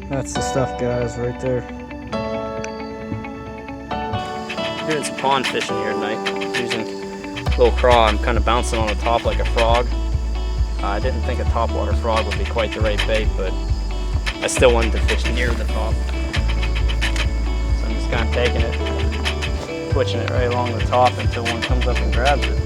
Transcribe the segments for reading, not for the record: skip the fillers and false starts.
That's the stuff, guys, right there. Doing some pond fishing here tonight, using a little craw. I'm kind of bouncing on the top like a frog. I didn't think a topwater frog would be quite the right bait, but I still wanted to fish near the top. So I'm just kind of taking it, twitching it right along the top until one comes up and grabs it.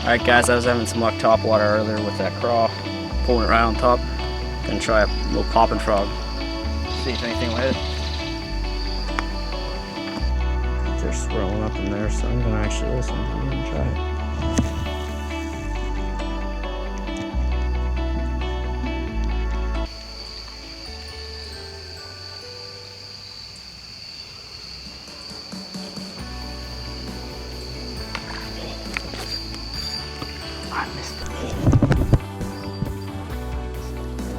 Alright guys, I was having some luck topwater earlier with that craw, pulling it right on top. Gonna try a little popping frog. See if anything will hit. They're swirling up in there, so I'm gonna actually listen to them and try it. I missed it.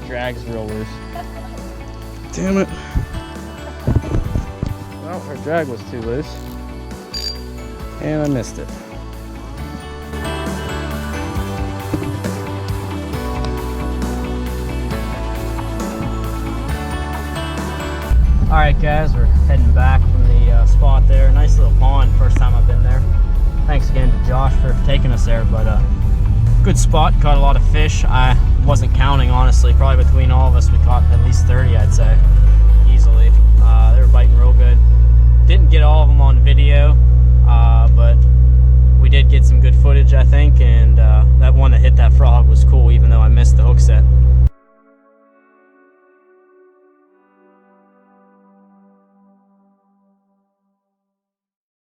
Drag's real loose. Damn it. Well, her drag was too loose. And I missed it. Alright guys, we're heading back from the spot there. Nice little pond, first time I've been there. Thanks again to Josh for taking us there, but good spot, caught a lot of fish. I wasn't counting, honestly. Probably between all of us we caught at least 30, I'd say, easily. They were biting real good. Didn't get all of them on video, but we did get some good footage, I think, and that one that hit that frog was cool, even though I missed the hook